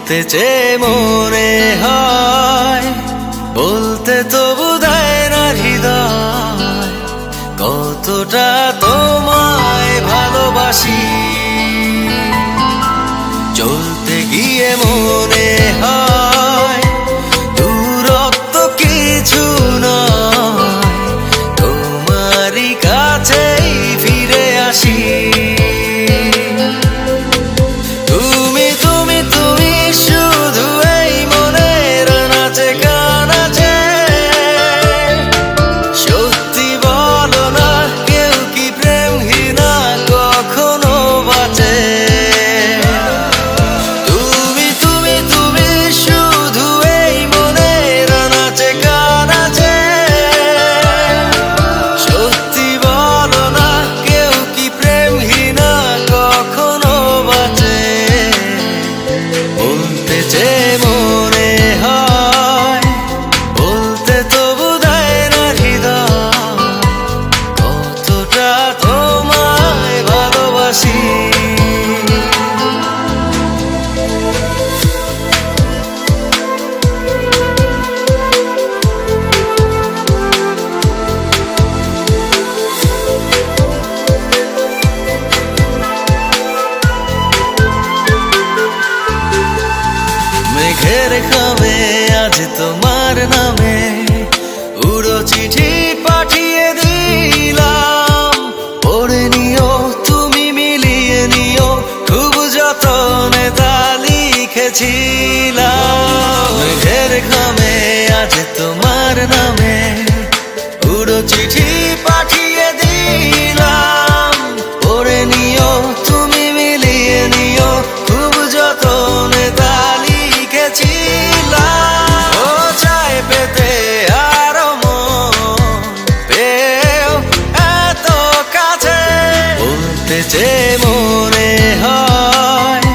বলতে চেয়ে মনে হয়, বলতে তবু দেয় না হৃদয়, কতটা তোমায় ভালোবাসি। চলতে গিয়ে মনে হয় দূরত্ব কিছু নয়, তোমারই কাছেই ফিরে আসি। মেঘের খামে আজ তোমার নামে উড়ো চিঠি পাঠিয়ে দিলাম, পড়ে নিও তুমি মিলিয়ে নিও, খুব যতনে তা লিখেছিলাম। মেঘের খামে আজ তোমার নামে উড়ো চিঠি পাঠিয়ে দিলাম, পড়ে নিও তুমি মিলিয়ে নিও, খুব যতনে তা লিখেছিলাম। ও চায় পেতে আরো মন পেও এত কাছে, বলতে চেয়ে মনে হয়,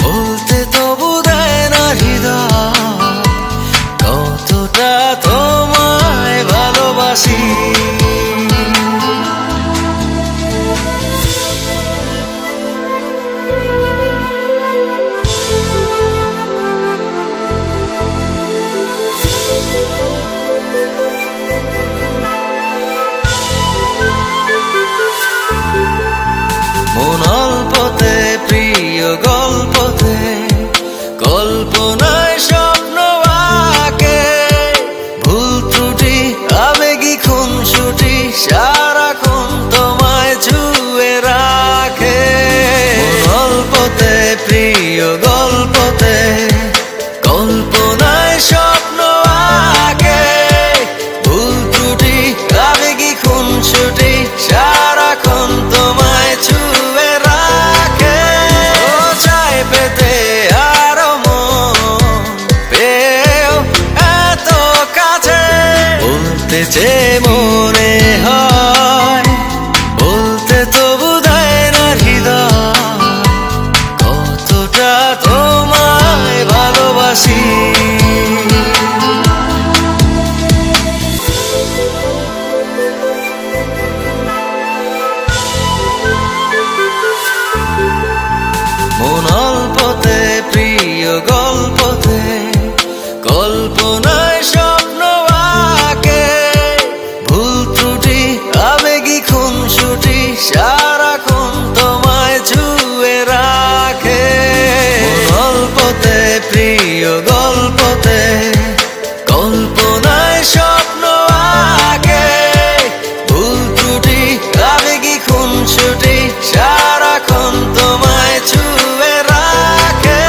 বলতে তবু দেয় না হৃদয়, কতটা তোমায় ভালোবাসি। মন অল্পতে প্রিয় গল্পতে, কল্পনায় স্বপ্ন আঁকে, ভুল ত্রুটি আবেগী খুনসুটি সারাক্ষণ তোমায় ছুঁয়ে রাখে। মন অল্পতে প্রিয় গল্পতে, কল্পনায় স্বপ্ন আঁকে, ভুল ত্রুটি আবেগী খুনসুটি সারাক্ষণ তোমায় ছুঁয়ে রাখে। ও চায় পেতে আরো মন পেও এত কাছে, বলতে চেয়ে মনে হয়, বলতে তবু দেয় না হৃদয়, কতটা তোমায় ভালোবাসি। মন অল্পতে প্রিয় গল্পতে, কল্পনায় স্বপ্ন আঁকে, ভুল ত্রুটি আবেগী খুনসুটি সারাক্ষণ তোমায় ছুঁয়ে রাখে। মন অল্পতে প্রিয় গল্পতে, কল্পনায় স্বপ্ন আঁকে, ভুল ত্রুটি আবেগী খুনসুটি সারাক্ষণ তোমায় ছুঁয়ে রাখে।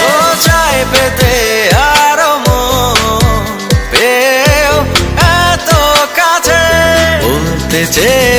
ও চায় পেতে আরো মন পেও এত কাছে, বলতে চেয়ে